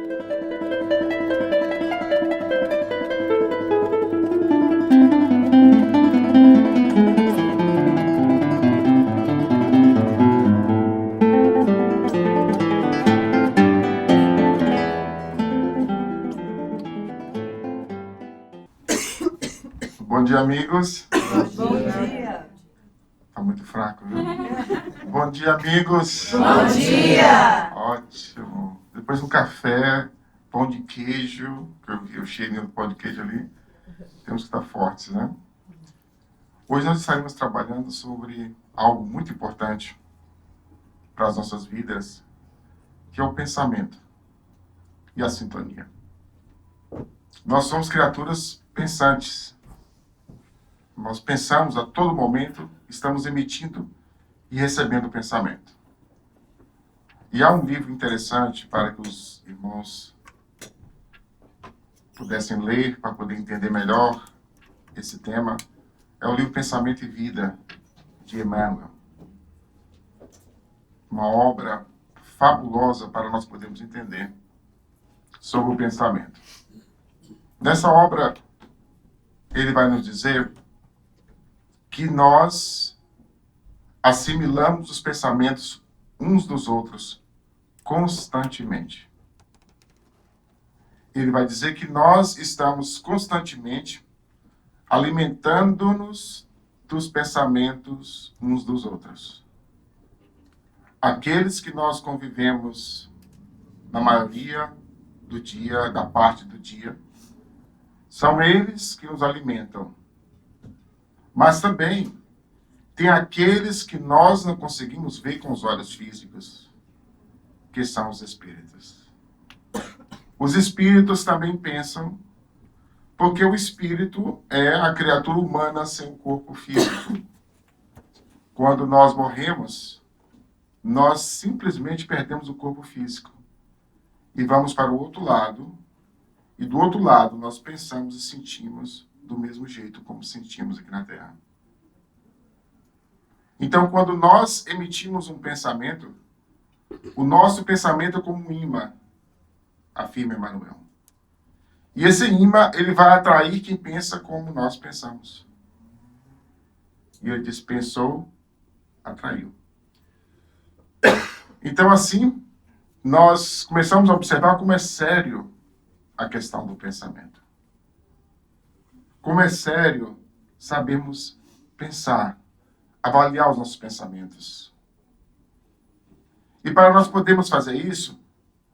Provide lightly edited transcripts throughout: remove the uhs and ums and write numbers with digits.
Bom dia, amigos. Bom dia. Tá muito fraco, viu? Bom dia, amigos. Bom dia. Ótimo. Depois do café, pão de queijo, que eu vi o cheirinho do pão de queijo ali, temos que estar fortes, né? Hoje nós estaremos trabalhando sobre algo muito importante para as nossas vidas, que é o pensamento e a sintonia. Nós somos criaturas pensantes. Nós pensamos a todo momento, estamos emitindo e recebendo pensamento. E há um livro interessante para que os irmãos pudessem ler, para poder entender melhor esse tema. É o livro Pensamento e Vida, de Emmanuel. Uma obra fabulosa para nós podermos entender sobre o pensamento. Nessa obra, ele vai nos dizer que nós assimilamos os pensamentos uns dos outros constantemente. Ele vai dizer que nós estamos constantemente alimentando-nos dos pensamentos uns dos outros. Aqueles que nós convivemos na maioria do dia, da parte do dia, são eles que nos alimentam. Mas também tem aqueles que nós não conseguimos ver com os olhos físicos, que são os espíritos. Os espíritos também pensam, porque o espírito é a criatura humana sem o corpo físico. Quando nós morremos, nós simplesmente perdemos o corpo físico e vamos para o outro lado, e do outro lado nós pensamos e sentimos do mesmo jeito como sentimos aqui na Terra. Então, quando nós emitimos um pensamento, o nosso pensamento é como um imã, afirma Emmanuel. E esse imã, ele vai atrair quem pensa como nós pensamos. E ele diz, pensou, atraiu. Então, assim, nós começamos a observar como é sério a questão do pensamento. Como é sério sabemos pensar, avaliar os nossos pensamentos. E para nós podermos fazer isso,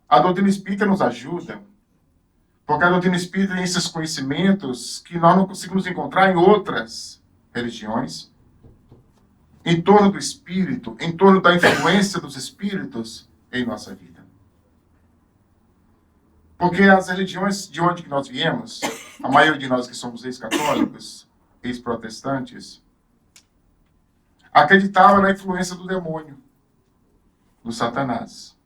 a doutrina espírita nos ajuda, porque a doutrina espírita tem esses conhecimentos que nós não conseguimos encontrar em outras religiões, em torno do espírito, em torno da influência dos espíritos em nossa vida. Porque as religiões de onde que nós viemos, a maioria de nós que somos ex-católicos, ex-protestantes, acreditava na influência do demônio, do Satanás.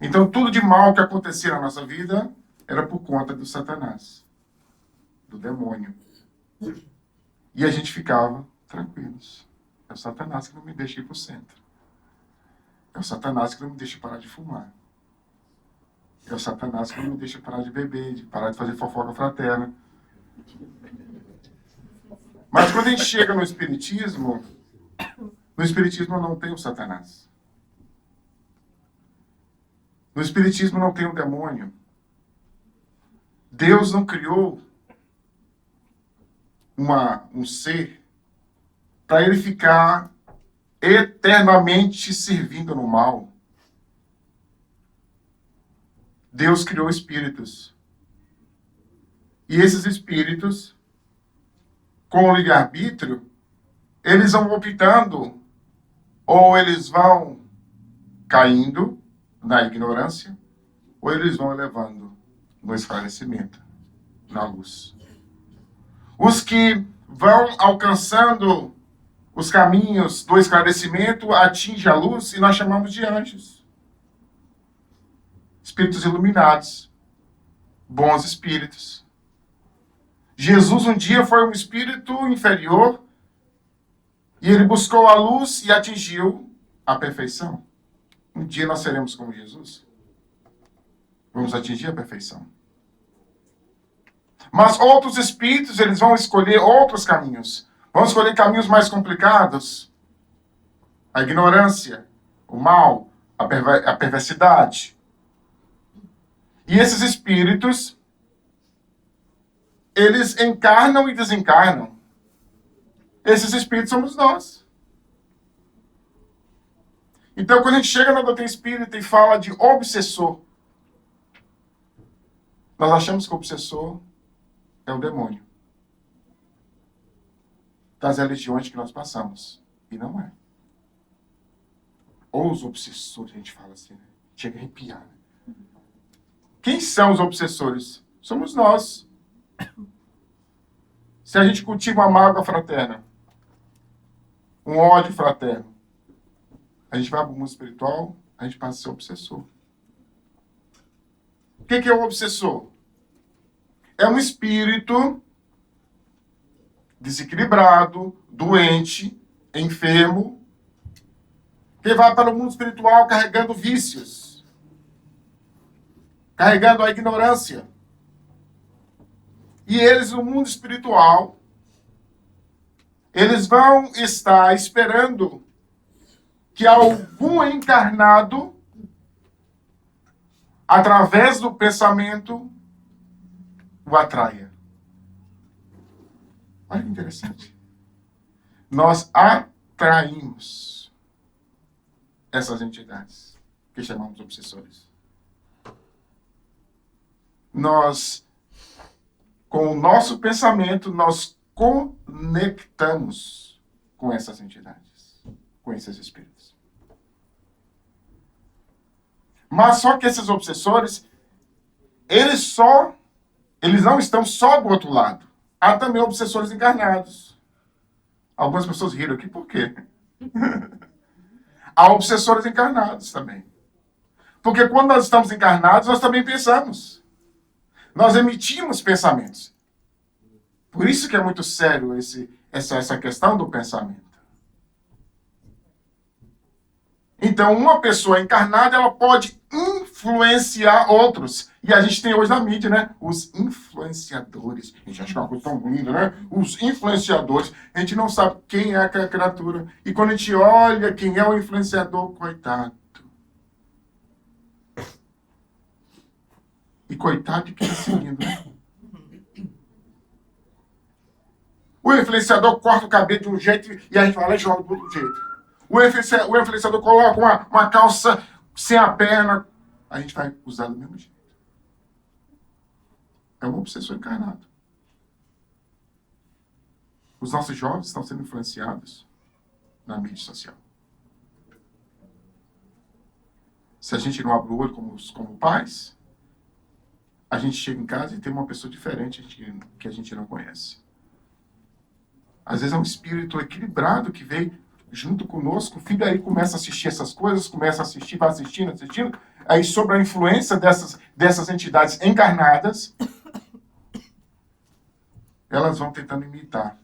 Então, tudo de mal que acontecia na nossa vida era por conta do Satanás, do demônio. E a gente ficava tranquilos. É o Satanás que não me deixa ir para o centro. É o Satanás que não me deixa parar de fumar. É o Satanás que não me deixa parar de beber, de parar de fazer fofoca fraterna. Mas quando a gente chega no Espiritismo não tem o Satanás. No Espiritismo não tem o demônio. Deus não criou um ser para ele ficar eternamente servindo no mal. Deus criou espíritos. E esses espíritos, com o livre-arbítrio, eles vão optando, ou eles vão caindo na ignorância, ou eles vão elevando no esclarecimento, na luz. Os que vão alcançando os caminhos do esclarecimento atingem a luz e nós chamamos de anjos. Espíritos iluminados, bons espíritos. Jesus um dia foi um espírito inferior e ele buscou a luz e atingiu a perfeição. Um dia nós seremos como Jesus. vamos atingir a perfeição. Mas outros espíritos, eles vão escolher outros caminhos. Vão escolher caminhos mais complicados. A ignorância, o mal, a perversidade. E esses espíritos, eles encarnam e desencarnam. Esses espíritos somos nós. Então, quando a gente chega na doutrina espírita e fala de obsessor, nós achamos que o obsessor é o demônio das religiões que nós passamos. E não é. Ou os obsessores, a gente fala assim, né? Chega a arrepiar. Né? Quem são os obsessores? Somos nós. Se a gente cultiva uma mágoa fraterna, um ódio fraterno, a gente vai para o mundo espiritual, a gente passa a ser obsessor. O que é o obsessor? É um espírito desequilibrado, doente, enfermo, que vai para o mundo espiritual carregando vícios, carregando a ignorância. E eles, no mundo espiritual, eles vão estar esperando que algum encarnado, através do pensamento, o atraia. Olha que interessante. Nós atraímos essas entidades que chamamos de obsessores. Nós, com o nosso pensamento, nós conectamos com essas entidades, com esses espíritos. Mas só que esses obsessores, eles não estão só do outro lado. Há também obsessores encarnados. Algumas pessoas riram aqui, por quê? Há obsessores encarnados também. Porque quando nós estamos encarnados, nós também pensamos. Nós emitimos pensamentos. Por isso que é muito sério essa questão do pensamento. Então, uma pessoa encarnada, ela pode influenciar outros. E a gente tem hoje na mídia, né? Os influenciadores. A gente acha que é uma coisa tão linda, né? Os influenciadores. A gente não sabe quem é aquela criatura. E quando a gente olha quem é o influenciador, coitado. E coitado de quem está seguindo, né? O influenciador corta o cabelo de um jeito e a gente vai lá e joga do outro jeito. O influenciador coloca uma calça sem a perna. A gente vai usar do mesmo jeito. É um obsessor encarnado. Os nossos jovens estão sendo influenciados na mídia social. Se a gente não abre o olho como pais, a gente chega em casa e tem uma pessoa diferente que a gente não conhece. Às vezes é um espírito equilibrado que veio junto conosco, o filho aí começa a assistir essas coisas, começa a assistir, vai assistindo, aí sobre a influência dessas entidades encarnadas, elas vão tentando imitar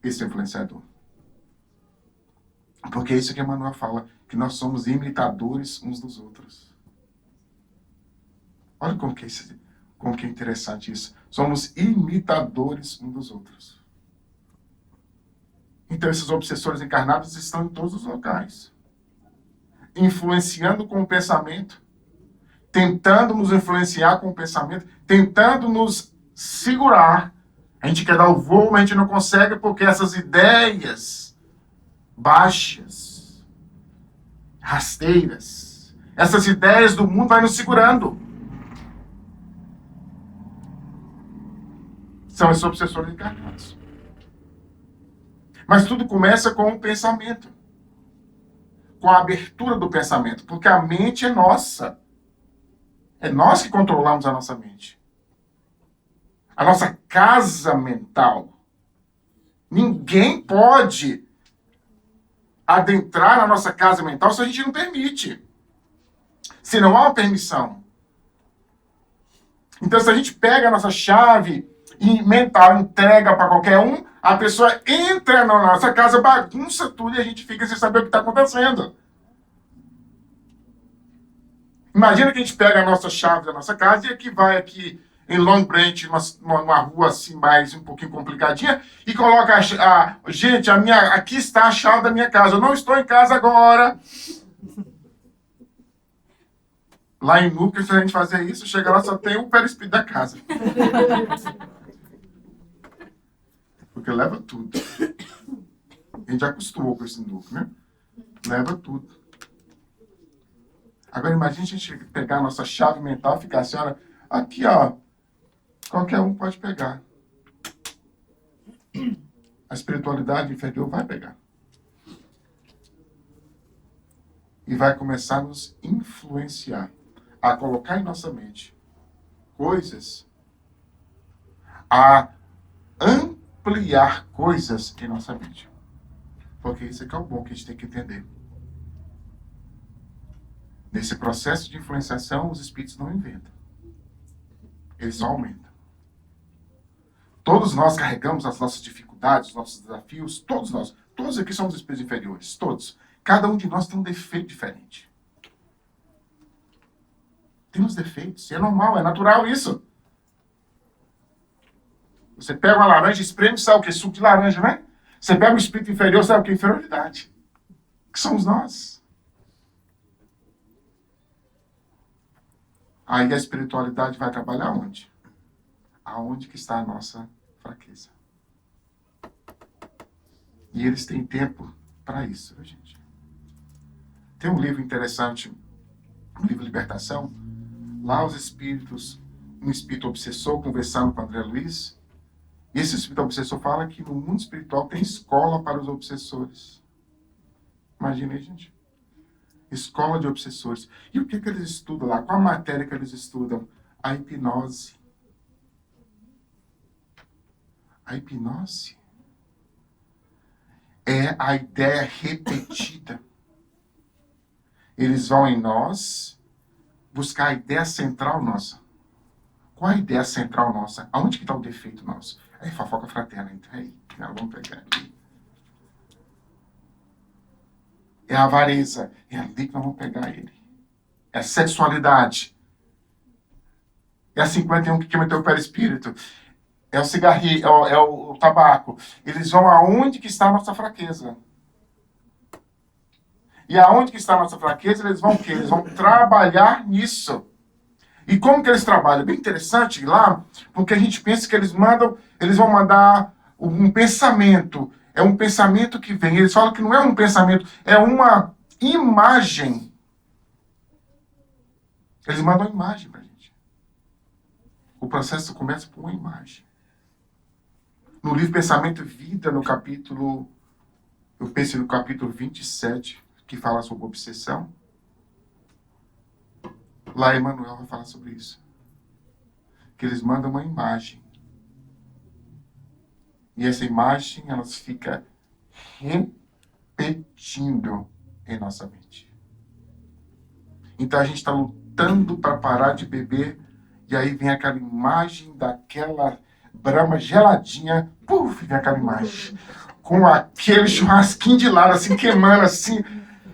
esse influenciador. Porque é isso que Emmanuel fala, que nós somos imitadores uns dos outros. Olha como que é interessante isso. Somos imitadores uns dos outros. Então, esses obsessores encarnados estão em todos os locais. Influenciando com o pensamento. Tentando nos influenciar com o pensamento. Tentando nos segurar. A gente quer dar o voo, mas a gente não consegue porque essas ideias baixas, rasteiras, essas ideias do mundo vai nos segurando. São esses obsessores encarnados. Mas tudo começa com o pensamento. Com a abertura do pensamento. Porque a mente é nossa. É nós que controlamos a nossa mente. A nossa casa mental. Ninguém pode adentrar na nossa casa mental se a gente não permite. Se não há uma permissão. Então, se a gente pega a nossa chave e mental entrega para qualquer um, a pessoa entra na nossa casa, bagunça tudo e a gente fica sem saber o que está acontecendo. Imagina que a gente pega a nossa chave da nossa casa e aqui vai aqui em Long Branch, numa rua assim mais um pouquinho complicadinha, e coloca gente, aqui está a chave da minha casa. Eu não estou em casa agora. Lá em Lucas, se a gente fazer isso, chega lá só tem o perispírito da casa. Porque leva tudo. A gente já acostumou com esse núcleo, né? Leva tudo. Agora imagine a gente pegar a nossa chave mental e ficar assim, olha, aqui ó, qualquer um pode pegar. A espiritualidade inferior vai pegar. E vai começar a nos influenciar, a colocar em nossa mente coisas, a ampliar coisas em nossa mente. Porque isso é que é o bom que a gente tem que entender. Nesse processo de influenciação, os espíritos não inventam. Eles só aumentam. Todos nós carregamos as nossas dificuldades, os nossos desafios, todos aqui somos espíritos inferiores, todos. Cada um de nós tem um defeito diferente. Temos defeitos, e é normal, é natural isso. Você pega uma laranja, espreme, sabe o que? Suco de laranja, né? Você pega o espírito inferior, sabe o que? Inferioridade. Que somos nós. Aí a espiritualidade vai trabalhar onde? Aonde que está a nossa fraqueza. E eles têm tempo para isso, gente. Tem um livro interessante, um livro Libertação. Lá os espíritos, um espírito obsessor conversando com André Luiz. E esse espírito obsessor fala que no mundo espiritual tem escola para os obsessores. Imagina aí, gente. Escola de obsessores. E o que eles estudam lá? Qual a matéria que eles estudam? A hipnose. A hipnose é a ideia repetida. Eles vão em nós buscar a ideia central nossa. Qual a ideia central nossa? Aonde que está o defeito nosso? Aí, fofoca fraterna. Então, aí, vamos pegar aqui. É a avareza. É ali que nós vamos pegar ele. É a sexualidade. É a 51 que queima teu perispírito. É o cigarrinho, é o tabaco. Eles vão aonde que está a nossa fraqueza. E aonde que está a nossa fraqueza, eles vão o quê? Eles vão trabalhar nisso. E como que eles trabalham? Bem interessante lá, porque a gente pensa que eles vão mandar um pensamento. É um pensamento que vem. Eles falam que não é um pensamento, é uma imagem. Eles mandam uma imagem pra gente. O processo começa por uma imagem. No livro Pensamento e Vida, no capítulo 27, que fala sobre obsessão, lá Emmanuel vai falar sobre isso. Que eles mandam uma imagem. E essa imagem, ela fica repetindo em nossa mente. Então a gente está lutando para parar de beber, e aí vem aquela imagem daquela Brahma geladinha, puf, vem aquela imagem. Com aquele churrasquinho de lado, assim, queimando, assim.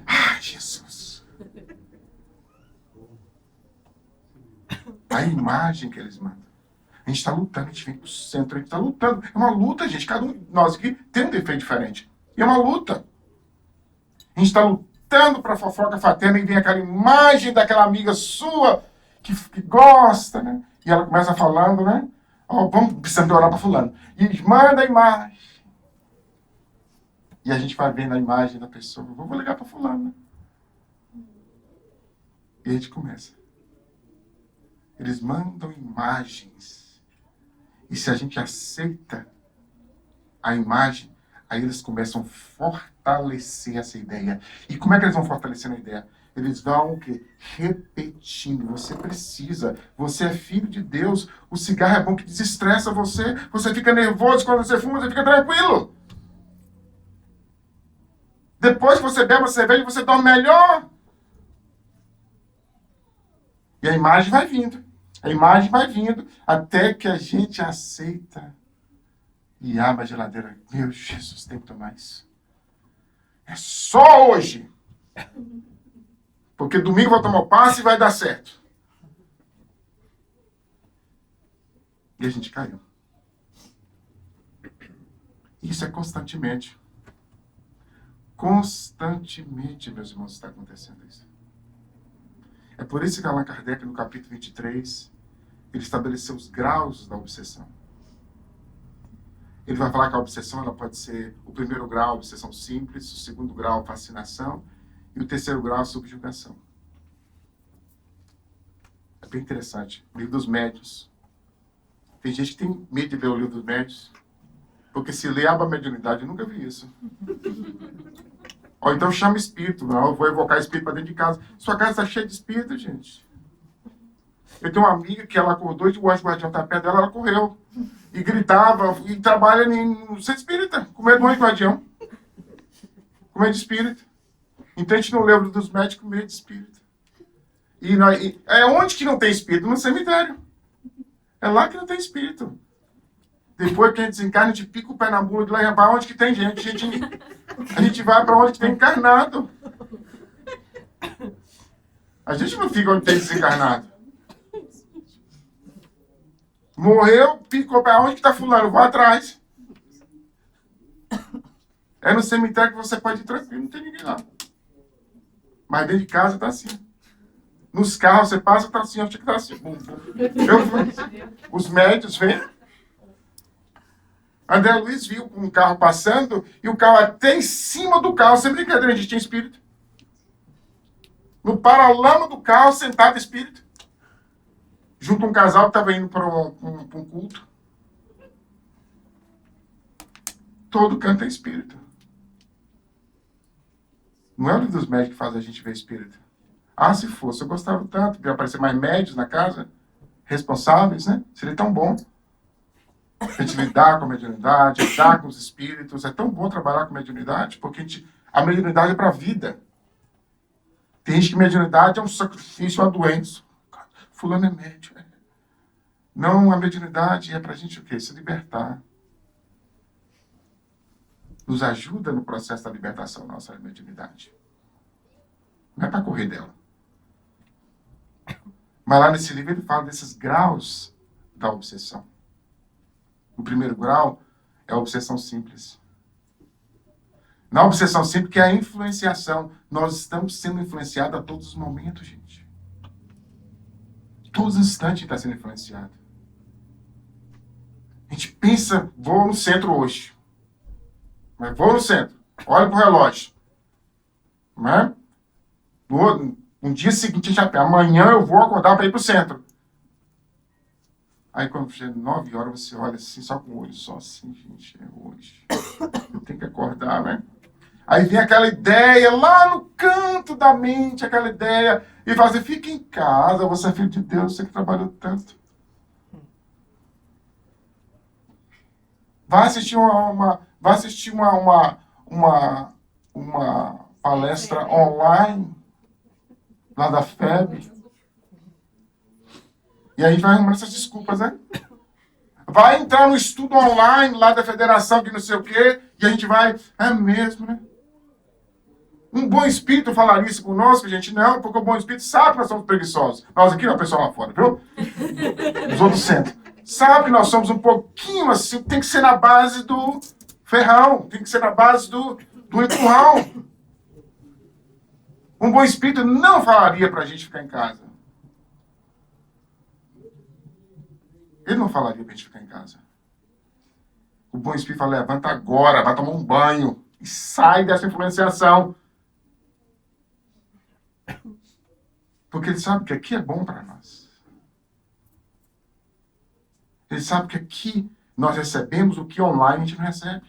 Ai, Jesus. A imagem que eles mandam. A gente está lutando, a gente vem para o centro, a gente está lutando. É uma luta, gente. Cada um de nós aqui tem um defeito diferente. E é uma luta. A gente está lutando para a fofoca fraterna e vem aquela imagem daquela amiga sua que gosta, né? E ela começa falando, né? Oh, precisamos orar para fulano. E manda a imagem. E a gente vai vendo a imagem da pessoa. Vou ligar para fulano. E a gente começa. Eles mandam imagens. E se a gente aceita a imagem, aí eles começam a fortalecer essa ideia. E como é que eles vão fortalecendo a ideia? Eles vão o quê? Repetindo. Você precisa. Você é filho de Deus. O cigarro é bom que desestressa você. Você fica nervoso quando você fuma, você fica tranquilo. Depois que você bebe a cerveja, você dorme melhor. E a imagem vai vindo. A imagem vai vindo até que a gente aceita e abre a geladeira. Meu Jesus, tem que tomar isso. É só hoje. Porque domingo eu vou tomar o passe e vai dar certo. E a gente caiu. Isso é constantemente. Constantemente, meus irmãos, está acontecendo isso. É por isso que Allan Kardec, no capítulo 23, ele estabeleceu os graus da obsessão. Ele vai falar que a obsessão ela pode ser o primeiro grau, obsessão simples, o segundo grau, fascinação, e o terceiro grau, subjugação. É bem interessante. O livro dos médiuns. Tem gente que tem medo de ler o livro dos médiuns, porque se lê aba mediunidade, eu nunca vi isso. Ou então chama espírito. Não, eu vou evocar espírito para dentro de casa. Sua casa está cheia de espírito, gente. Eu tenho uma amiga que ela acordou e o anjo guardião está perto dela, ela correu. E gritava, e trabalha no centro espírita, com medo do anjo guardião. Com medo de espírito. Então a gente não lê o livro dos médicos com medo de espírito. É onde que não tem espírito? No cemitério. É lá que não tem espírito. Depois que a gente desencarna, a gente pica o pé na bula de lá e vai onde que tem gente. A gente vai para onde que tem encarnado. A gente não fica onde tem desencarnado. Morreu, picou para onde que está fulano? Vou atrás. É no cemitério que você pode ir tranquilo, não tem ninguém lá. Mas dentro de casa está assim. Nos carros você passa, está assim, acho que está assim. Os médicos vêm. André Luiz viu um carro passando e o carro até em cima do carro, sem brincadeira, a gente tinha espírito. No paralama do carro, sentado espírito. Junto a um casal que estava indo para um culto. Todo canto é espírito. Não é o livro dos médicos que faz a gente ver espírito. Ah, se fosse, eu gostava tanto de aparecer mais médios na casa, responsáveis, né? Seria tão bom. A gente lidar com a mediunidade, lidar com os espíritos. É tão bom trabalhar com a mediunidade, porque a mediunidade é para a vida. Tem gente que mediunidade é um sacrifício a doentes. Fulano é médium. Não, a mediunidade é para a gente o quê? Se libertar. Nos ajuda no processo da libertação nossa mediunidade. Não é para correr dela. Mas lá nesse livro ele fala desses graus da obsessão. O primeiro grau é a obsessão simples. Na obsessão simples, que é a influenciação. Nós estamos sendo influenciados a todos os momentos, gente. Todos os instantes está sendo influenciado. A gente pensa, vou no centro hoje. Mas vou no centro. Olha pro relógio. Não é? No dia seguinte, amanhã eu vou acordar para ir pro centro. Aí quando chega 9 horas, você olha assim, só com o olho só assim, gente, é hoje. Eu tenho que acordar, né? Aí vem aquela ideia lá no canto da mente, aquela ideia, e fala assim, fica em casa, você é filho de Deus, você que trabalhou tanto. Vai assistir uma palestra online, lá da FEB. E aí vai arrumando essas desculpas, né? Vai entrar no estudo online lá da federação, que não sei o quê, e a gente vai... É mesmo, né? Um bom espírito falaria isso conosco, gente? Não, porque o bom espírito sabe que nós somos preguiçosos. Nós aqui, o pessoal lá fora, viu? Os outros centros. Sabe que nós somos um pouquinho assim, tem que ser na base do ferrão, tem que ser na base do empurrão. Um bom espírito não falaria pra gente ficar em casa. Ele não falaria pra gente ficar em casa. O bom espírito fala, levanta agora, vai tomar um banho e sai dessa influenciação. Porque ele sabe que aqui é bom para nós. Ele sabe que aqui nós recebemos o que online a gente não recebe.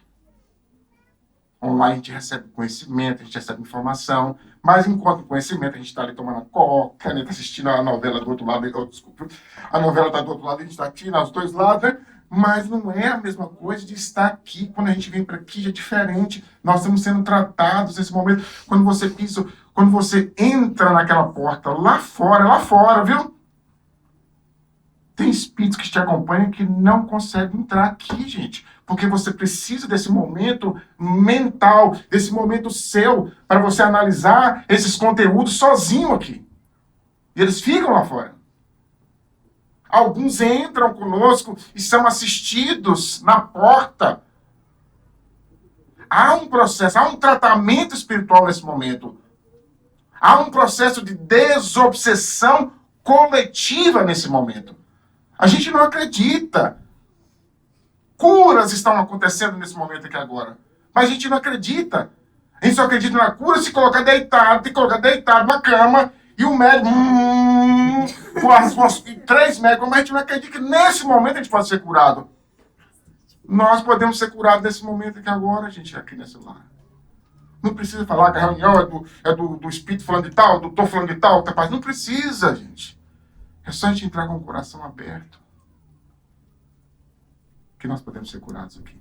Online a gente recebe conhecimento, a gente recebe informação, mas enquanto conhecimento a gente está ali tomando coca, né, tá assistindo a novela do outro lado, desculpa, a novela está do outro lado, a gente está aqui nos dois lados, né? Mas não é a mesma coisa de estar aqui. Quando a gente vem para aqui é diferente. Nós estamos sendo tratados nesse momento. Quando você pisa, quando você entra naquela porta lá fora, viu? Tem espíritos que te acompanham que não conseguem entrar aqui, gente. Porque você precisa desse momento mental, desse momento seu, para você analisar esses conteúdos sozinho aqui. E eles ficam lá fora. Alguns entram conosco e são assistidos na porta. Há um processo, há um tratamento espiritual nesse momento. Há um processo de desobsessão coletiva nesse momento. A gente não acredita. Curas estão acontecendo nesse momento aqui agora. Mas a gente não acredita. A gente só acredita na cura se colocar deitado, tem que colocar deitado na cama, e o médico, com 3 médicos, mas a gente não acredita que nesse momento a gente pode ser curado. Nós podemos ser curados nesse momento aqui agora, gente, aqui nesse lar. Não precisa falar que a reunião é do espírito falando de tal, do doutor falando de tal, tá? Não precisa, gente. É só a gente entrar com o coração aberto que nós podemos ser curados aqui.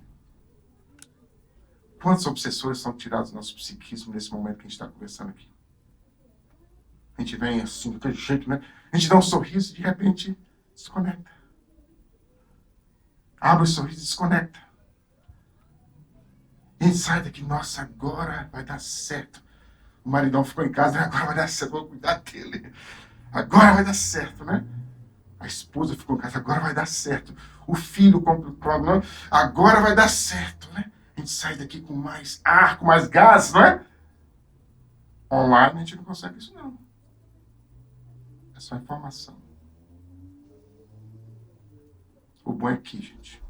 Quantos obsessores são tirados do nosso psiquismo nesse momento que a gente está conversando aqui? A gente vem assim, daquele jeito, né? A gente dá um sorriso e de repente desconecta. Abre o sorriso e desconecta. E a gente sai daqui, nossa, agora vai dar certo. O maridão ficou em casa, agora vai dar certo, vou cuidar dele. Agora vai dar certo, né? A esposa ficou em casa, agora vai dar certo. O filho compra o problema, agora vai dar certo, né? A gente sai daqui com mais ar, com mais gás, não é? Online a gente não consegue isso, não. É só informação. O bom é aqui, gente.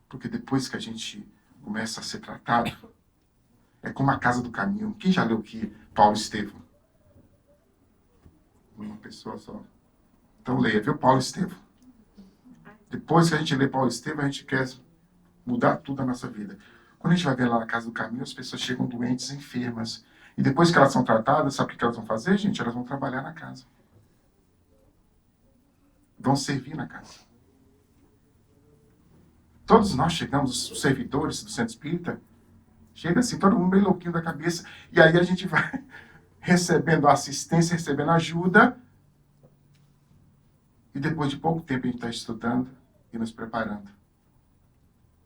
Porque depois que a gente começa a ser tratado, é como a casa do caminho. Quem já leu aqui Paulo Estevão? Uma pessoa só. Então leia, viu, Paulo Estevão? Depois que a gente lê Paulo Estevão, a gente quer mudar tudo na nossa vida. Quando a gente vai ver lá na casa do caminho, as pessoas chegam doentes, enfermas. E depois que elas são tratadas, sabe o que elas vão fazer, gente? Elas vão trabalhar na casa. Vão servir na casa. Todos nós chegamos, os servidores do Centro Espírita, chega assim, todo mundo meio louquinho da cabeça. E aí a gente vai recebendo assistência, recebendo ajuda. E depois de pouco tempo a gente está estudando e nos preparando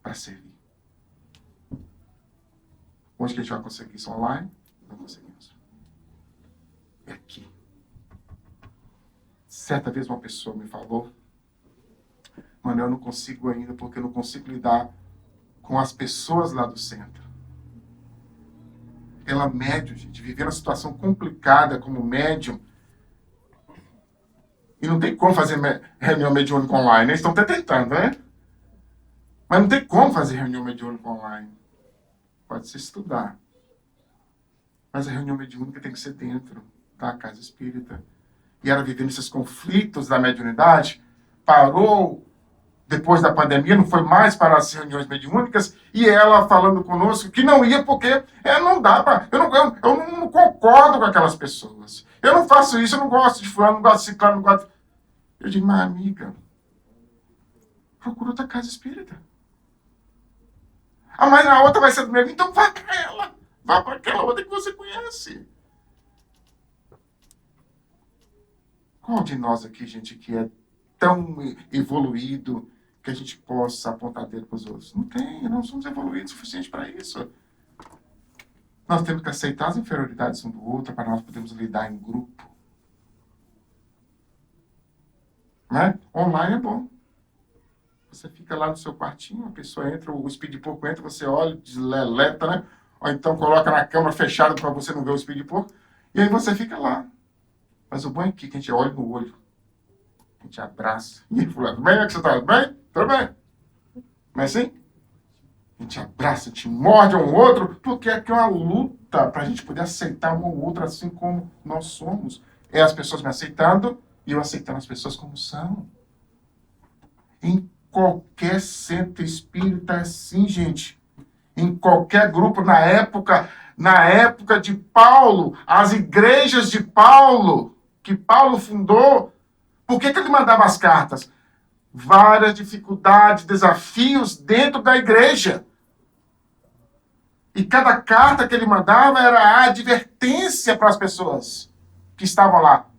para servir. Onde que a gente vai conseguir isso? Online? Não conseguimos. É aqui. Certa vez uma pessoa me falou, mano, eu não consigo ainda porque eu não consigo lidar com as pessoas lá do centro. Ela médium, gente, vivendo uma situação complicada como médium. E não tem como fazer reunião mediúnica online. Eles estão até tentando, né? Mas não tem como fazer reunião mediúnica online. Pode se estudar. Mas a reunião mediúnica tem que ser dentro da casa espírita. E ela vivendo esses conflitos da mediunidade, parou depois da pandemia, não foi mais para as reuniões mediúnicas, e ela falando conosco que não ia porque não dá para... Eu não concordo com aquelas pessoas. Eu não faço isso, eu não gosto de fulano, não gosto de ciclano, não gosto... Eu digo, mas amiga, procura outra casa espírita. Ah, mas a outra vai ser do mesmo, então vai para ela. Vá para aquela outra que você conhece. Qual de nós aqui, gente, que é tão evoluído que a gente possa apontar dedo para os outros? Não tem, não somos evoluídos o suficiente para isso. Nós temos que aceitar as inferioridades um do outro para nós podermos lidar em grupo. Né? Online é bom. Você fica lá no seu quartinho, a pessoa entra, o espírito de porco entra, você olha, desleleta, né? Ou então coloca na câmera fechada para você não ver o espírito de porco. E aí você fica lá. Mas o bom é que a gente olha no olho. A gente abraça. E aí, fulano, bem? Como é que você tá? Bem? Tudo bem? Não é assim? A gente abraça, a gente morde um outro, porque aqui é uma luta para a gente poder aceitar um ao outro assim como nós somos. É as pessoas me aceitando e eu aceitando as pessoas como são. Em qualquer centro espírita é assim, gente. Em qualquer grupo, na época de Paulo, as igrejas de Paulo, que Paulo fundou, por que ele mandava as cartas? Várias dificuldades, desafios dentro da igreja. E cada carta que ele mandava era a advertência para as pessoas que estavam lá.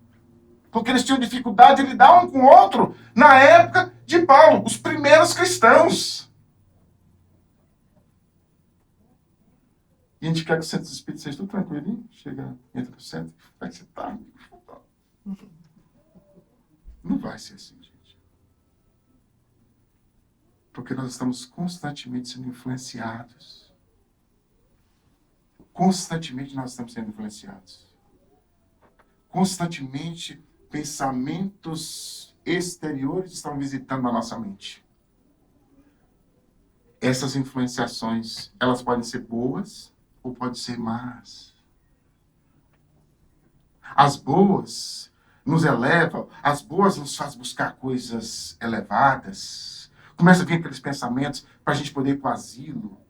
Porque eles tinham dificuldade de lidar um com o outro na época de Paulo, os primeiros cristãos. E a gente quer que o centro do Espírito seja tudo tranquilinho. Chega, entra no centro, vai que você tá. Não vai ser assim, gente. Porque nós estamos constantemente sendo influenciados. Constantemente nós estamos sendo influenciados. Constantemente pensamentos exteriores estão visitando a nossa mente. Essas influenciações, elas podem ser boas ou podem ser más. As boas nos elevam, as boas nos fazem buscar coisas elevadas. Começa a vir aqueles pensamentos para a gente poder ir para o asilo,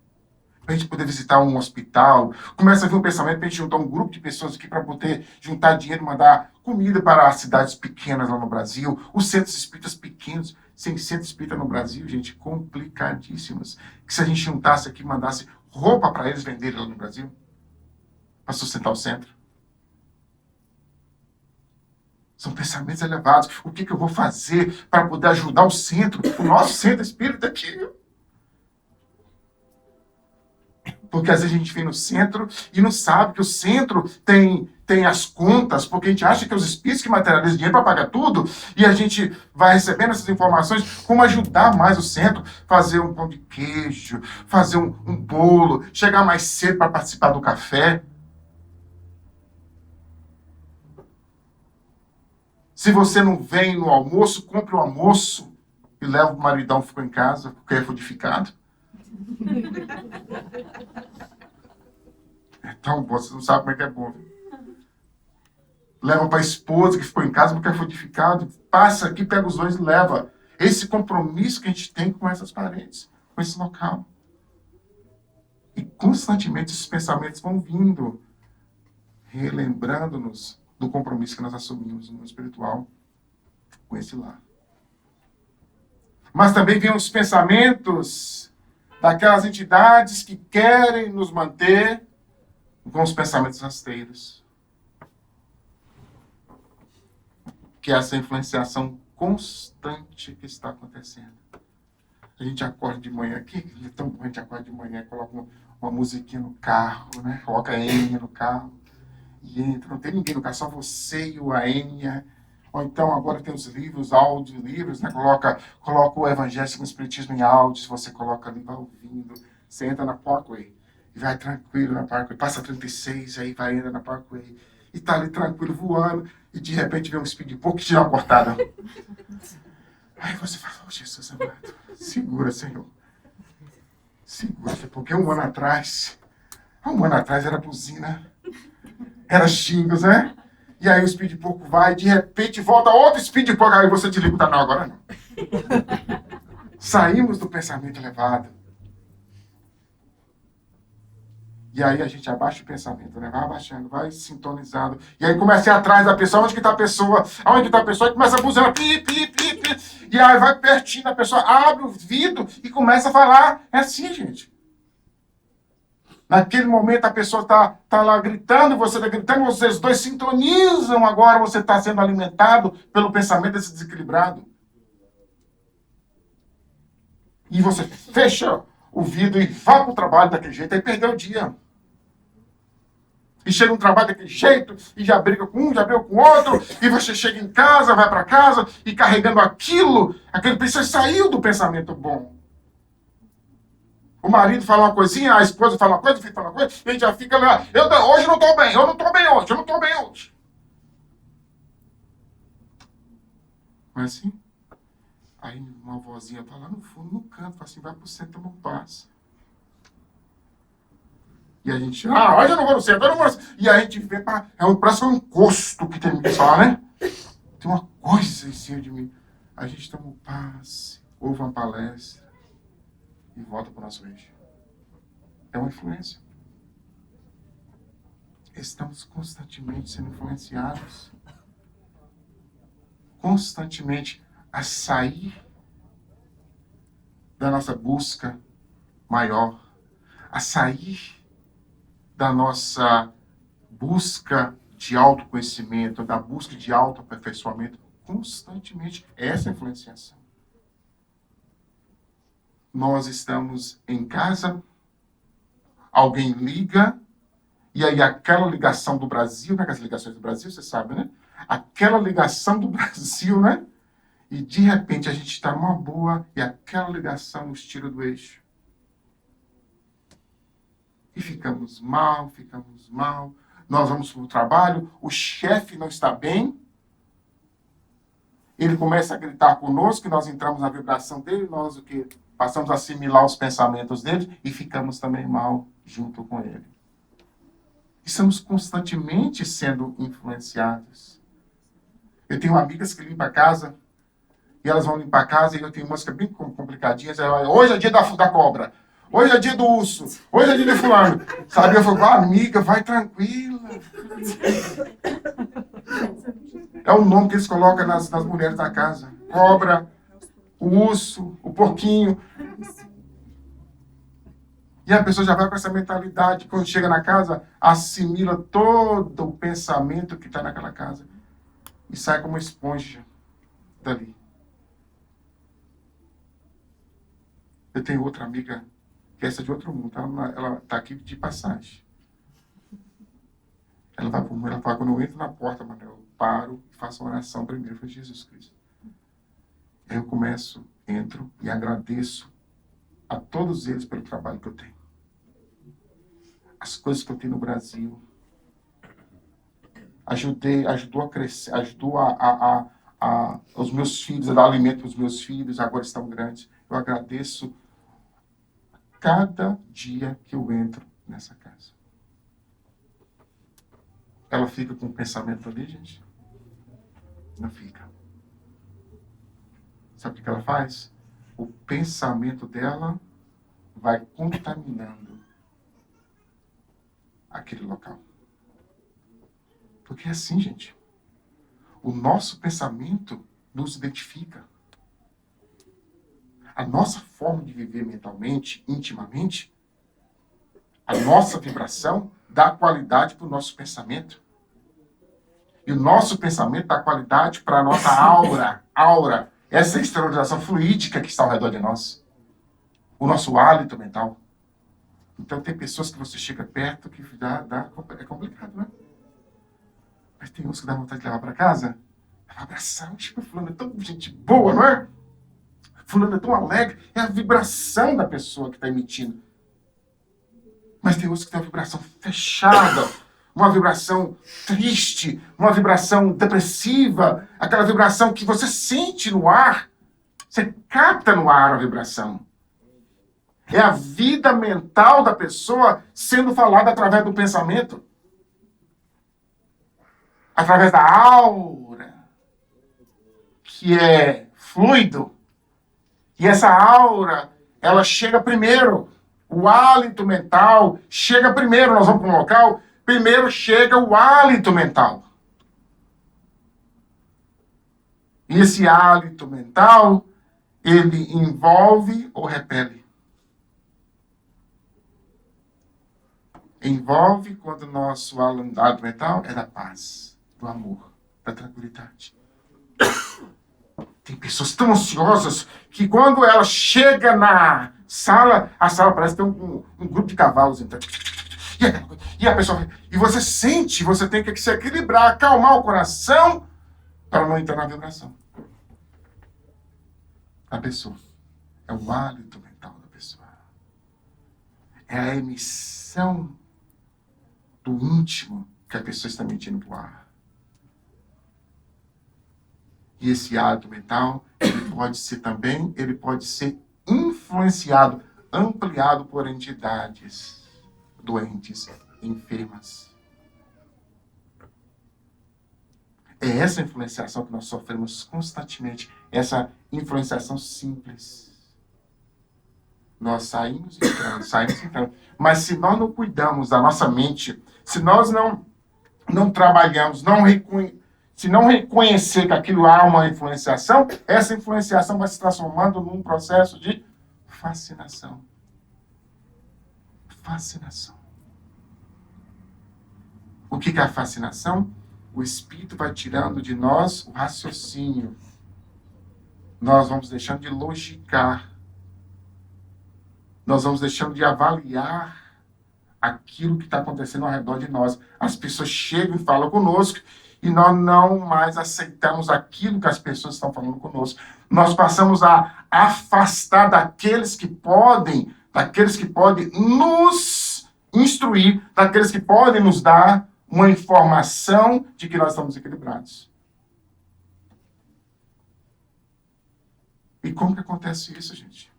para a gente poder visitar um hospital. Começa a vir um pensamento para a gente juntar um grupo de pessoas aqui para poder juntar dinheiro, mandar comida para as cidades pequenas lá no Brasil, os centros espíritas pequenos. Sem centro espírita no Brasil, gente, complicadíssimas. Que se a gente juntasse aqui, mandasse roupa para eles venderem lá no Brasil, para sustentar o centro. São pensamentos elevados. O que eu vou fazer para poder ajudar o centro, o nosso centro espírita aqui? Porque às vezes a gente vem no centro e não sabe que o centro tem as contas, porque a gente acha que é os espíritos que materializam dinheiro para pagar tudo, e a gente vai recebendo essas informações, como ajudar mais o centro, fazer um pão de queijo, fazer um bolo, chegar mais cedo para participar do café. Se você não vem no almoço, compre o almoço e leva o maridão que ficou em casa, porque é fortificado. Então, você não sabe como é que é bom. Leva para a esposa que ficou em casa porque é fortificado. Passa aqui, pega os dois e leva. Esse compromisso que a gente tem com essas paredes, com esse local. E constantemente esses pensamentos vão vindo, relembrando-nos do compromisso que nós assumimos no espiritual com esse lar. Mas também vêm os pensamentos daquelas entidades que querem nos manter com os pensamentos rasteiros. Que é essa influenciação constante que está acontecendo. A gente acorda de manhã aqui, é tão bom, a gente acorda de manhã, coloca uma musiquinha no carro, né? Coloca a Enya no carro e entra. Não tem ninguém no carro, só você e a Enya. Ou então agora tem os livros, audiolivros, né? Coloca o Evangelho com o Espiritismo em áudio, se você coloca ali, vai ouvindo. Você entra na Parkway e vai tranquilo na Parkway. Passa 36, aí vai entra na Parkway. E tá ali tranquilo, voando. E de repente vem um speed pouco que tira uma cortada. Aí você fala, oh, Jesus amado, segura, Senhor. Segura, porque um ano atrás era buzina. Era xingos, né? E aí o speed pouco vai, de repente volta outro speed pouco, aí você desliga o canal, agora não. Saímos do pensamento elevado. E aí a gente abaixa o pensamento, né? Vai abaixando, vai sintonizando. E aí começa a ir atrás da pessoa, onde que está a pessoa? Aonde que está a pessoa? E começa a buzinar, pi, pi, pi, pi. E aí vai pertinho da pessoa, abre o vidro e começa a falar. É assim, gente. Naquele momento a pessoa tá lá gritando, você está gritando, vocês dois sintonizam agora, você está sendo alimentado pelo pensamento desse desequilibrado. E você fecha o vidro e vai para o trabalho daquele jeito, aí perdeu o dia. E chega um trabalho daquele jeito, e já briga com um, já briga com o outro, e você chega em casa, vai para casa, e carregando aquele pensamento, saiu do pensamento bom. O marido fala uma coisinha, a esposa fala uma coisa, o filho fala uma coisa, e a gente já fica lá, hoje não estou bem, eu não estou bem hoje, eu não estou bem hoje. Não é assim? Aí uma vozinha está lá no fundo, no canto, fala assim, vai pro centro, não passa. E a gente, hoje eu não vou no centro, eu não vou no centro. E a gente vê, parece um encosto que tem que falar, né? Tem uma coisa em cima de mim. A gente toma um passe, ouve uma palestra e volta para o nosso eixo. É uma influência. Estamos constantemente sendo influenciados. Constantemente a sair da nossa busca maior, a sair da nossa busca de autoconhecimento, da busca de autoaperfeiçoamento, constantemente. Essa influenciação. Nós estamos em casa, alguém liga, e aí aquela ligação do Brasil, né, as ligações do Brasil, você sabe, né? Aquela ligação do Brasil, né? E de repente a gente está numa boa e aquela ligação nos tira do eixo. E ficamos mal, ficamos mal. Nós vamos para o trabalho, o chefe não está bem. Ele começa a gritar conosco, nós entramos na vibração dele, nós o que passamos a assimilar os pensamentos dele e ficamos também mal junto com ele. Estamos constantemente sendo influenciados. Eu tenho amigas que limpam a casa, e elas vão limpar a casa, e eu tenho música bem complicadinha, hoje é dia da cobra, hoje é dia do urso, hoje é dia de fulano. Sabe, eu falo, amiga, vai tranquila. É o nome que eles colocam nas mulheres da casa. Cobra, o urso, o porquinho. E a pessoa já vai com essa mentalidade, quando chega na casa, assimila todo o pensamento que está naquela casa. E sai como uma esponja dali. Eu tenho outra amiga, que essa é de outro mundo, ela está aqui de passagem. Ela fala, quando eu entro na porta, mano, eu paro e faço uma oração primeiro. Eu falo, Jesus Cristo. Aí eu começo, entro e agradeço a todos eles pelo trabalho que eu tenho. As coisas que eu tenho no Brasil. Ajudou a crescer, ajudou os meus filhos, a dar alimento para os meus filhos, agora estão grandes. Eu agradeço cada dia que eu entro nessa casa. Ela fica com o pensamento ali, gente? Não fica. Sabe o que ela faz? O pensamento dela vai contaminando aquele local. Porque é assim, gente. O nosso pensamento nos identifica. A nossa forma de viver mentalmente, intimamente, a nossa vibração dá qualidade para o nosso pensamento. E o nosso pensamento dá qualidade para a nossa aura. Essa exteriorização fluídica que está ao redor de nós. O nosso hálito mental. Então tem pessoas que você chega perto que é complicado, né? Mas tem uns que dá vontade de levar para casa. Abraçar, tipo, fulano é tão gente boa, não é? Fulano é tão alegre. É a vibração da pessoa que está emitindo. Mas tem outros que tem uma vibração fechada, uma vibração triste, uma vibração depressiva, aquela vibração que você sente no ar. Você capta no ar a vibração. É a vida mental da pessoa sendo falada através do pensamento. Através da aura, que é fluido. E essa aura, ela chega primeiro. O hálito mental chega primeiro. Nós vamos para um local, primeiro chega o hálito mental. E esse hálito mental, ele envolve ou repele? Envolve quando o nosso hálito mental é da paz, do amor, da tranquilidade. Tem pessoas tão ansiosas que quando ela chega na sala, a sala parece ter um grupo de cavalos. Então, e a pessoa... E você sente, você tem que se equilibrar, acalmar o coração para não entrar na vibração. A pessoa. É o hálito mental da pessoa. É a emissão do íntimo que a pessoa está emitindo para o ar. E esse hálito mental, ele pode ser influenciado, ampliado por entidades doentes, enfermas. É essa influenciação que nós sofremos constantemente, essa influenciação simples. Nós saímos e entramos. Mas se nós não cuidamos da nossa mente, se nós não trabalhamos, se não reconhecer que aquilo há uma influenciação, essa influenciação vai se transformando num processo de fascinação. Fascinação. O que é a fascinação? O Espírito vai tirando de nós o raciocínio. Nós vamos deixando de logicar. Nós vamos deixando de avaliar aquilo que está acontecendo ao redor de nós. As pessoas chegam e falam conosco e nós não mais aceitamos aquilo que as pessoas estão falando conosco. Nós passamos a afastar daqueles que podem nos instruir, daqueles que podem nos dar uma informação de que nós estamos equilibrados. E como que acontece isso, gente?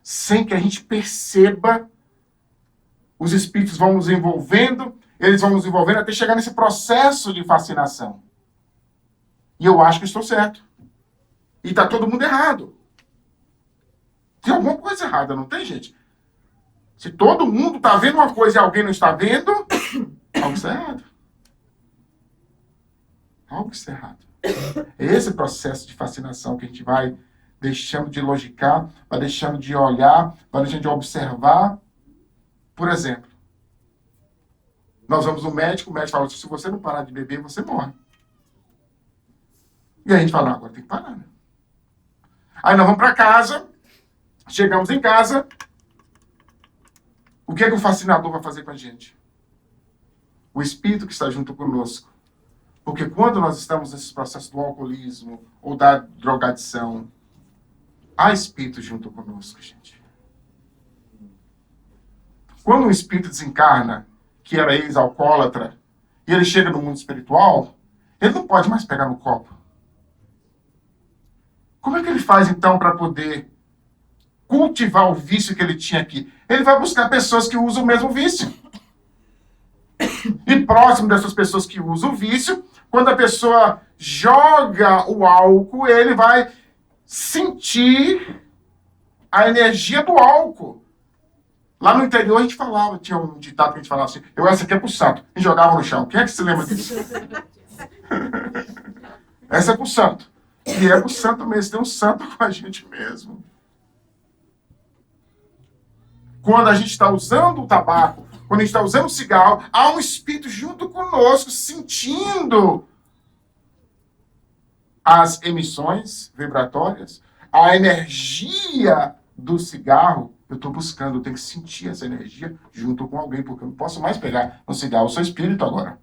Sem que a gente perceba, os espíritos vão nos envolvendo, eles vão nos envolvendo até chegar nesse processo de fascinação. E eu acho que estou certo. E está todo mundo errado. Tem alguma coisa errada, não tem, gente? Se todo mundo está vendo uma coisa e alguém não está vendo, algo está errado. Algo está errado. É esse processo de fascinação que a gente vai deixando de logicar, vai deixando de olhar, vai deixando de observar. Por exemplo, nós vamos no médico, o médico fala, se você não parar de beber, você morre. E a gente fala, agora tem que parar, né? Aí nós vamos para casa, chegamos em casa, o que é que o fascinador vai fazer com a gente? O espírito que está junto conosco. Porque quando nós estamos nesse processo do alcoolismo ou da drogadição, há espírito junto conosco, gente. Quando um espírito desencarna, que era ex-alcoólatra, e ele chega no mundo espiritual, ele não pode mais pegar no copo. Como é que ele faz, então, para poder cultivar o vício que ele tinha aqui? Ele vai buscar pessoas que usam o mesmo vício. E próximo dessas pessoas que usam o vício, quando a pessoa joga o álcool, ele vai sentir a energia do álcool. Lá no interior a gente falava, tinha um ditado que a gente falava assim, essa aqui é pro santo. E jogava no chão. Quem é que se lembra disso? Essa é pro santo. E é pro santo mesmo, tem um santo com a gente mesmo. Quando a gente está usando o tabaco, quando a gente está usando o cigarro, há um espírito junto conosco, sentindo as emissões vibratórias, a energia do cigarro. Eu estou buscando, eu tenho que sentir essa energia junto com alguém, porque eu não posso mais pegar no cigarro. Eu sou espírito agora.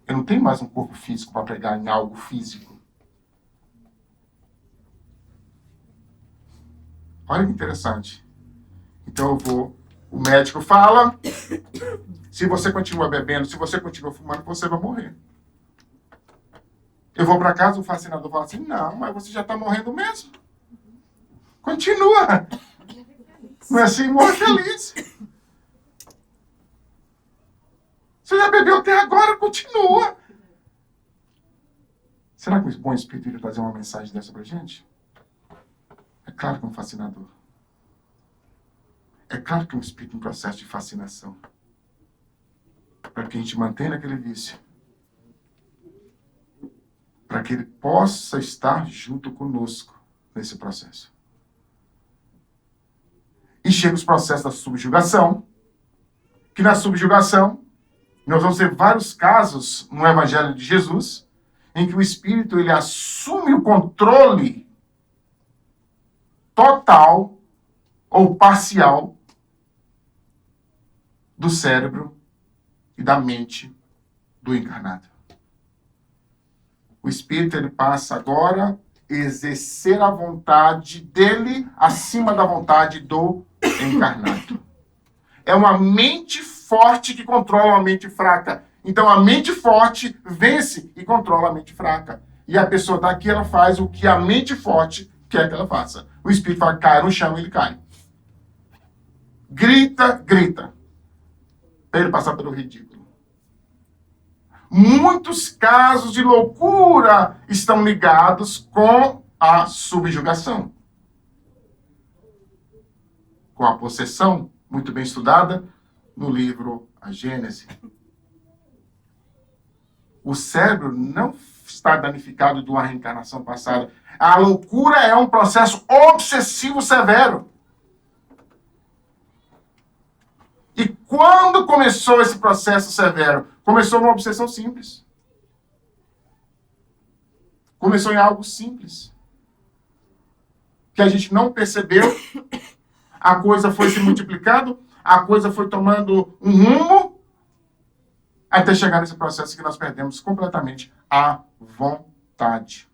Eu não tenho mais um corpo físico para pegar em algo físico. Olha que interessante. Então o médico fala, se você continua bebendo, se você continua fumando, você vai morrer. Eu vou para casa, o fascinador fala assim, não, mas você já está morrendo mesmo. Continua. Não é assim, morre feliz. Você já bebeu até agora, continua. Será que o bom espírito iria trazer uma mensagem dessa pra gente? É claro que é um fascinador. É claro que é um espírito em processo de fascinação. Para que a gente mantenha aquele vício. Para que ele possa estar junto conosco nesse processo. E chega os processos da subjugação, que na subjugação, nós vamos ter vários casos no Evangelho de Jesus, em que o Espírito ele assume o controle total ou parcial do cérebro e da mente do encarnado. O Espírito ele passa agora a exercer a vontade dele acima da vontade do encarnado. É uma mente forte que controla uma mente fraca. Então a mente forte vence e controla a mente fraca. E a pessoa daqui ela faz o que a mente forte quer que ela faça. O espírito fala, cai no chão, ele cai. Grita, grita. Para ele passar pelo ridículo. Muitos casos de loucura estão ligados com a subjugação. Com a possessão, muito bem estudada, no livro A Gênese. O cérebro não está danificado de uma reencarnação passada. A loucura é um processo obsessivo severo. E Quando começou esse processo severo? Começou numa obsessão simples. Começou em algo simples. Que a gente não percebeu. A coisa foi se multiplicando. A coisa foi tomando um rumo. Até chegar nesse processo que nós perdemos completamente a vontade.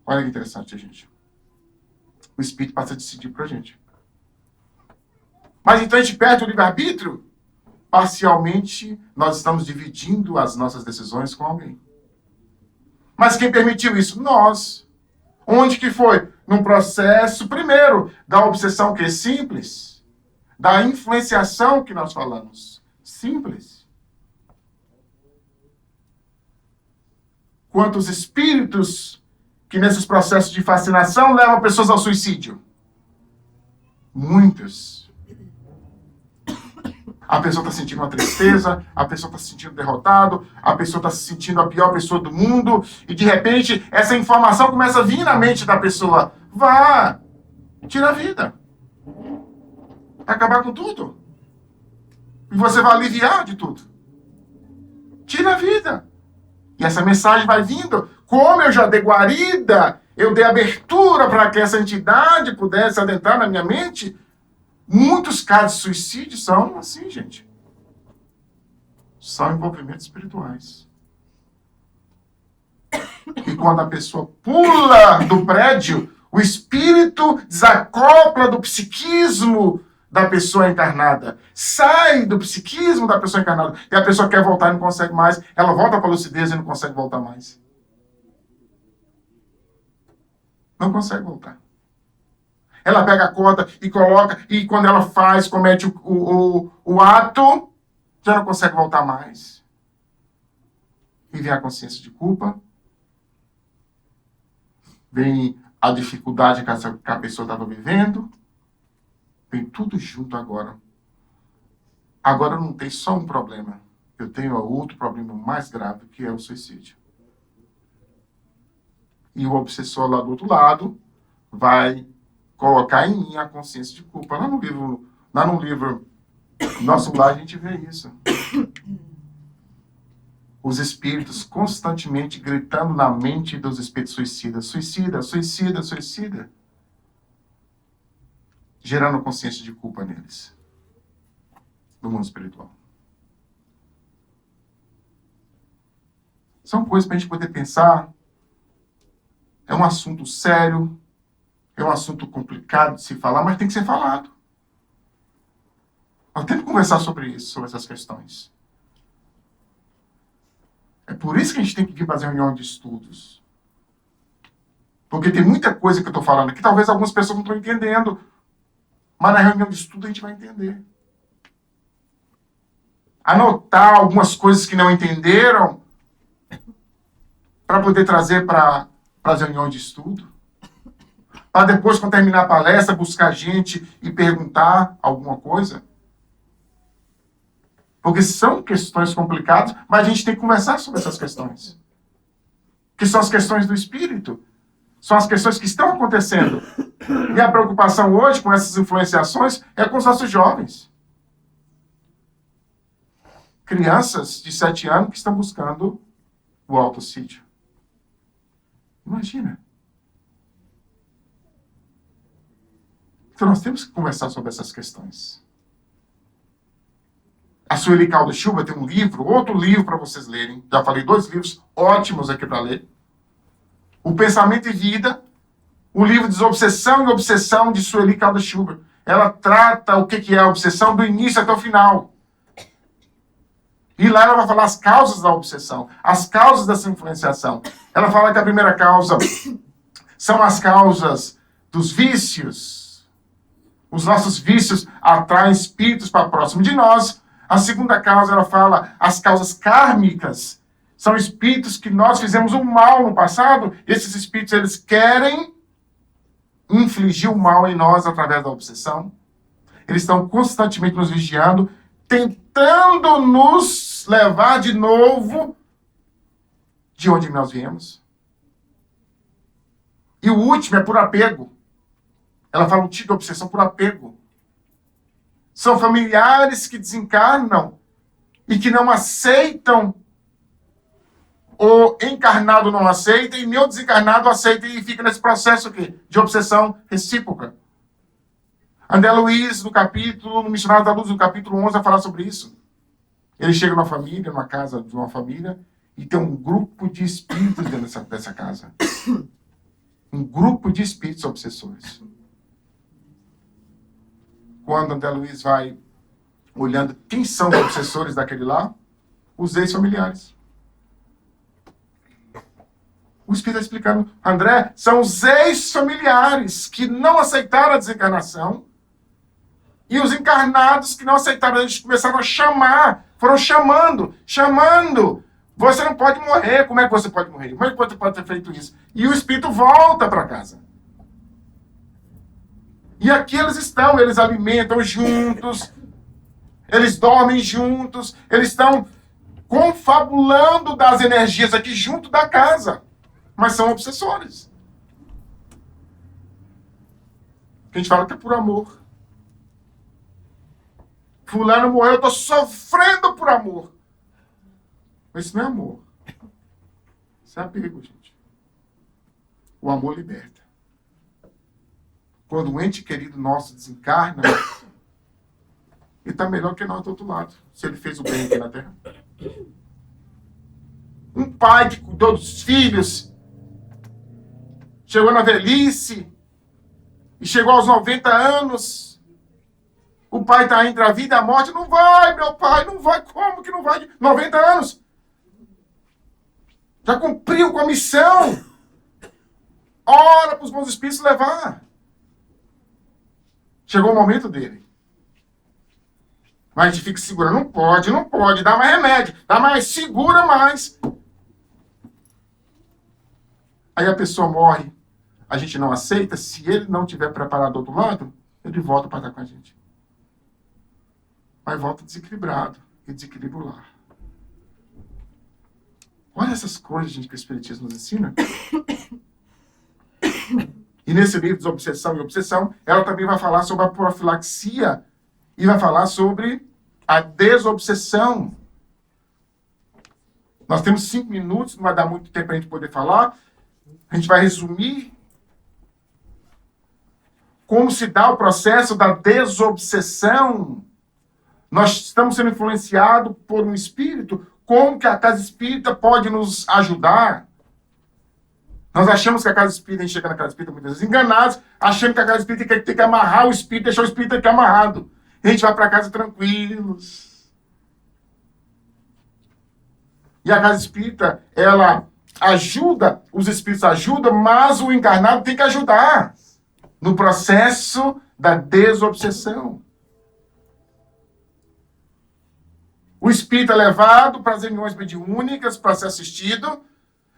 Olha que interessante, gente. O Espírito passa a decidir pra gente. Mas então a gente perde o livre-arbítrio? Parcialmente, nós estamos dividindo as nossas decisões com alguém. Mas quem permitiu isso? Nós. Onde que foi? Num processo, primeiro, da obsessão que é simples, da influenciação que nós falamos. Simples. Quantos espíritos que nesses processos de fascinação levam pessoas ao suicídio? Muitos. A pessoa está sentindo uma tristeza, a pessoa está se sentindo derrotado, a pessoa está se sentindo a pior pessoa do mundo, e de repente essa informação começa a vir na mente da pessoa. Vá! Tira a vida. Vai acabar com tudo. E você vai aliviar de tudo. Tira a vida. E essa mensagem vai vindo. Como eu já dei guarida, eu dei abertura para que essa entidade pudesse adentrar na minha mente. Muitos casos de suicídio são assim, gente. São envolvimentos espirituais. E quando a pessoa pula do prédio, o espírito desacopla do psiquismo da pessoa encarnada. Sai do psiquismo da pessoa encarnada. E a pessoa quer voltar e não consegue mais. Ela volta para a lucidez e não consegue voltar mais. Não consegue voltar. Ela pega a corda e coloca, e quando ela faz, comete o ato, já não consegue voltar mais. E vem a consciência de culpa, vem a dificuldade que a pessoa estava vivendo, vem tudo junto agora. Agora não tem só um problema, eu tenho outro problema mais grave, que é o suicídio. E o obsessor lá do outro lado vai colocar em mim a consciência de culpa. Lá no livro Nosso Lar, a gente vê isso. Os espíritos constantemente gritando na mente dos espíritos suicidas. Suicida, suicida, suicida. Gerando consciência de culpa neles. No mundo espiritual. São coisas para a gente poder pensar. É um assunto sério. É um assunto complicado de se falar, mas tem que ser falado. Nós temos que conversar sobre isso, sobre essas questões. É por isso que a gente tem que vir fazer reunião de estudos. Porque tem muita coisa que eu estou falando aqui, talvez algumas pessoas não estão entendendo. Mas na reunião de estudo a gente vai entender. Anotar algumas coisas que não entenderam para poder trazer para as reuniões de estudo. Para depois, quando terminar a palestra, buscar gente e perguntar alguma coisa. Porque são questões complicadas, mas a gente tem que conversar sobre essas questões. Que são as questões do espírito. São as questões que estão acontecendo. E a preocupação hoje com essas influenciações é com os nossos jovens. Crianças de 7 anos que estão buscando o autossídio. Imagina. Então nós temos que conversar sobre essas questões. A Sueli Caldo Chuva tem um livro, outro livro para vocês lerem. Já falei 2 livros ótimos aqui para ler. O Pensamento e Vida, o livro Desobsessão e Obsessão de Sueli Caldo Chuva. Ela trata o que é a obsessão do início até o final. E lá ela vai falar as causas da obsessão, as causas dessa influenciação. Ela fala que a primeira causa são as causas dos vícios. Os nossos vícios atraem espíritos para próximo de nós. A segunda causa, ela fala, as causas kármicas. São espíritos que nós fizemos um mal no passado. Esses espíritos, eles querem infligir o mal em nós através da obsessão. Eles estão constantemente nos vigiando, tentando nos levar de novo de onde nós viemos. E o último é por apego. Ela fala um tipo de obsessão por apego. São familiares que desencarnam e que não aceitam, o encarnado não aceita e nem o desencarnado aceita, e fica nesse processo aqui de obsessão recíproca. André Luiz, no Missionário da Luz, no capítulo 11, vai falar sobre isso. Ele chega numa família, numa casa de uma família, e tem um grupo de espíritos dentro dessa casa. Um grupo de espíritos obsessores. Quando André Luiz vai olhando quem são os obsessores daquele lá, os ex-familiares. O Espírito está explicando, André, são os ex-familiares que não aceitaram a desencarnação e os encarnados que não aceitaram, eles começaram a chamar, foram chamando. Você não pode morrer, como é que você pode morrer? Como é que você pode ter feito isso? E o Espírito volta para casa. E aqui eles estão, eles alimentam juntos, eles dormem juntos, eles estão confabulando das energias aqui junto da casa. Mas são obsessores. A gente fala que é por amor. Fulano morreu, eu estou sofrendo por amor. Mas isso não é amor. Isso é apego, gente. O amor liberta. Quando um ente querido nosso desencarna, ele está melhor que nós do outro lado. Se ele fez o bem aqui na Terra. Um pai que cuidou dos filhos, chegou na velhice, e chegou aos 90 anos, o pai está entre a vida e a morte, não vai, meu pai, não vai, como que não vai? 90 anos. Já cumpriu com a missão. Ora para os bons espíritos levar. Chegou o momento dele. Mas a gente fica segurando, não pode, dá mais remédio, dá mais, segura mais. Aí a pessoa morre, a gente não aceita, se ele não tiver preparado do outro lado, ele volta para estar com a gente. Mas volta desequilibrado, e desequilibra o lar. Olha essas coisas, gente, que o Espiritismo nos ensina. E nesse livro, Desobsessão e Obsessão, ela também vai falar sobre a profilaxia e vai falar sobre a desobsessão. Nós temos 5 minutos, não vai dar muito tempo para a gente poder falar. A gente vai resumir como se dá o processo da desobsessão. Nós estamos sendo influenciados por um espírito. Como que a casa espírita pode nos ajudar? Nós achamos que a casa espírita, a gente chega na casa espírita muitas vezes enganados, achando que a casa espírita tem que amarrar o espírito, deixar o espírito aqui amarrado. E a gente vai para casa tranquilos. E a casa espírita, ela ajuda, os espíritos ajudam, mas o encarnado tem que ajudar no processo da desobsessão. O espírito é levado para as reuniões mediúnicas para ser assistido,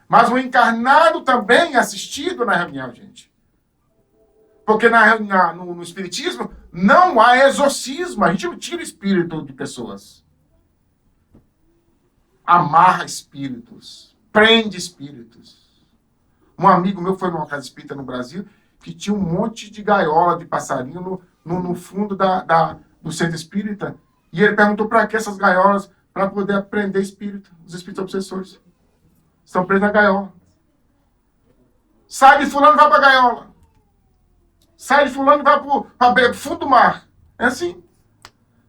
mas o encarnado também é assistido na reunião, gente. Porque no espiritismo não há exorcismo, a gente não tira espírito de pessoas. Amarra espíritos, prende espíritos. Um amigo meu foi numa casa espírita no Brasil que tinha um monte de gaiola de passarinho no fundo do centro espírita. E ele perguntou para que essas gaiolas? Para poder prender espírito, os espíritos obsessores. Estão presos na gaiola. Sai de fulano e vai para a gaiola. Sai de fulano e vai para o fundo do mar. É assim.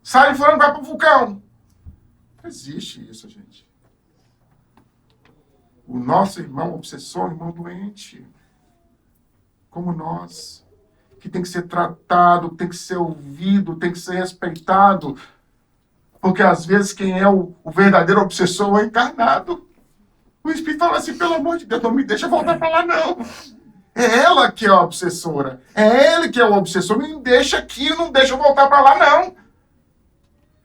Sai de fulano e vai para o vulcão. Não existe isso, gente. O nosso irmão obsessor, irmão doente, como nós, que tem que ser tratado, tem que ser ouvido, tem que ser respeitado, porque às vezes quem é o verdadeiro obsessor é o encarnado. O Espírito fala assim, pelo amor de Deus, não me deixa voltar para lá, não. É ela que é a obsessora. É ele que é o obsessor. Me deixa aqui, não deixa eu voltar para lá, não.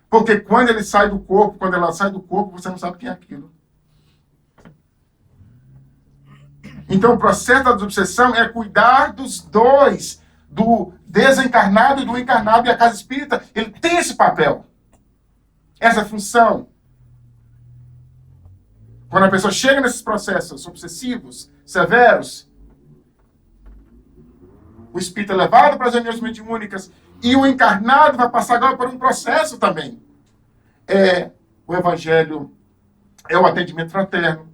Porque quando ele sai do corpo, quando ela sai do corpo, você não sabe quem é aquilo. Então, o processo da desobsessão é cuidar dos dois, do desencarnado e do encarnado. E a casa espírita, ele tem esse papel, essa função. Quando a pessoa chega nesses processos obsessivos, severos, o espírito é levado para as reuniões mediúnicas E o encarnado vai passar agora por um processo também. O evangelho é o atendimento fraterno,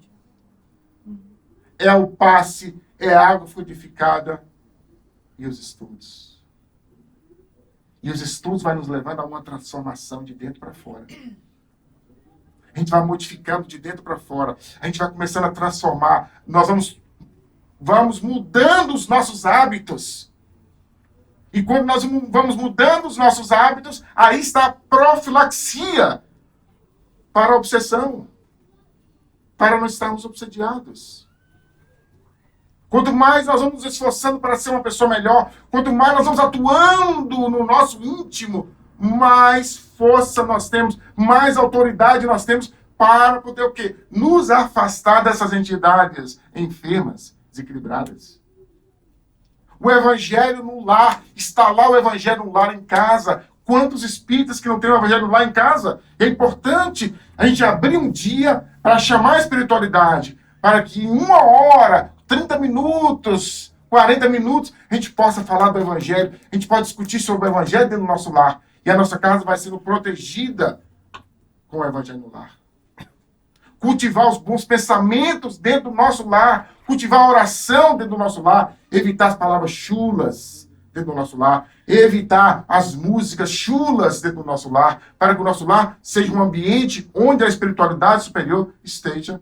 é o passe, é a água frutificada e os estudos. E os estudos vão nos levando a uma transformação de dentro para fora. A gente vai modificando de dentro para fora. A gente vai começando a transformar. Nós vamos mudando os nossos hábitos. E quando nós vamos mudando os nossos hábitos, aí está a profilaxia para a obsessão. Para não estarmos obsediados. Quanto mais nós vamos nos esforçando para ser uma pessoa melhor, quanto mais nós vamos atuando no nosso íntimo, mais força nós temos, mais autoridade nós temos para poder o quê? Nos afastar dessas entidades enfermas, desequilibradas. O evangelho no lar, está lá o evangelho no lar em casa. Quantos espíritas que não têm o evangelho no lar em casa? É importante a gente abrir um dia para chamar a espiritualidade, para que em 1 hora, 30 minutos, 40 minutos, a gente possa falar do evangelho, a gente pode discutir sobre o evangelho dentro do nosso lar. E a nossa casa vai sendo protegida com o evangelho no lar. Cultivar os bons pensamentos dentro do nosso lar, cultivar a oração dentro do nosso lar, evitar as palavras chulas dentro do nosso lar, evitar as músicas chulas dentro do nosso lar, para que o nosso lar seja um ambiente onde a espiritualidade superior esteja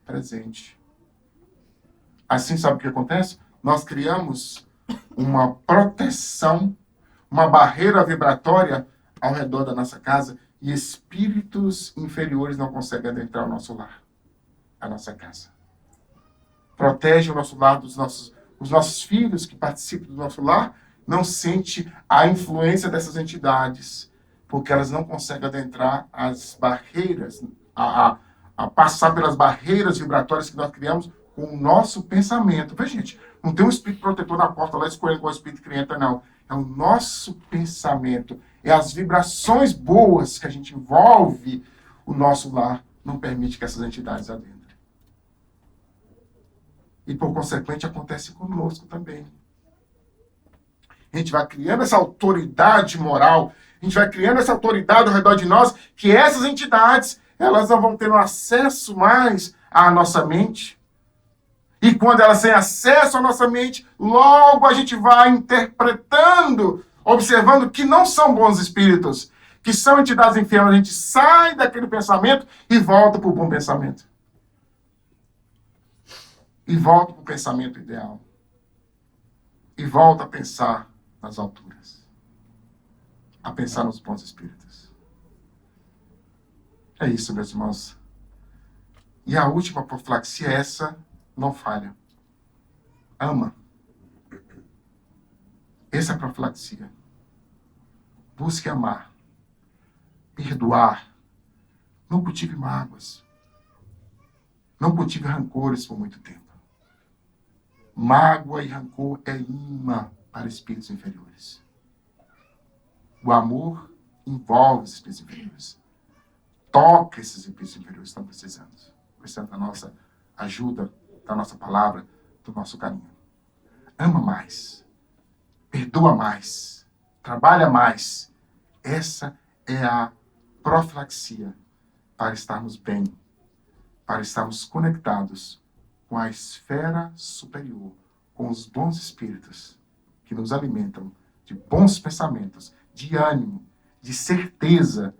presente. Assim, sabe o que acontece? Nós criamos uma proteção, uma barreira vibratória ao redor da nossa casa e espíritos inferiores não conseguem adentrar o nosso lar, a nossa casa. Protege o nosso lar os nossos filhos que participam do nosso lar, não sente a influência dessas entidades, porque elas não conseguem adentrar as barreiras, a passar pelas barreiras vibratórias que nós criamos com o nosso pensamento. Vê, gente, não tem um espírito protetor na porta lá escolhendo qual espírito que entra, não. É o nosso pensamento. É as vibrações boas que a gente envolve o nosso lar, não permite que essas entidades adentrem. E, por consequente, acontece conosco também. A gente vai criando essa autoridade moral, a gente vai criando essa autoridade ao redor de nós, que essas entidades, elas não vão ter acesso mais à nossa mente. E quando elas têm acesso à nossa mente, logo a gente vai interpretando, observando que não são bons espíritos, que são entidades enfermas. A gente sai daquele pensamento e volta para o bom pensamento. E volta para o pensamento ideal. E volta a pensar nas alturas. A pensar nos bons espíritos. É isso, meus irmãos. E a última profilaxia é essa, não falha. Ama. Essa é a profilaxia. Busque amar. Perdoar. Não cultive mágoas. Não cultive rancores por muito tempo. Mágoa e rancor é imã para espíritos inferiores. O amor envolve os espíritos inferiores. Toca esses espíritos inferiores que estão precisando da nossa ajuda, da nossa palavra, do nosso caminho. Ama mais. Perdoa mais. Trabalha mais. Essa é a profilaxia para estarmos bem, para estarmos conectados com a esfera superior, com os bons espíritos que nos alimentam de bons pensamentos, de ânimo, de certeza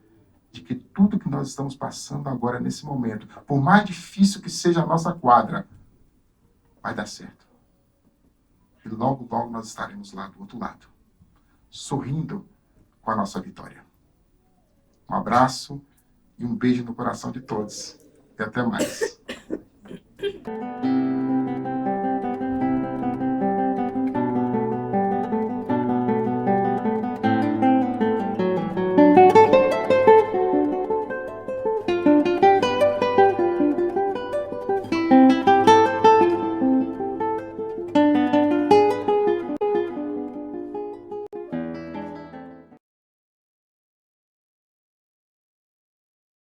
de que tudo que nós estamos passando agora nesse momento, por mais difícil que seja a nossa quadra, vai dar certo. E logo, logo nós estaremos lá do outro lado, sorrindo com a nossa vitória. Um abraço e um beijo no coração de todos. E até mais.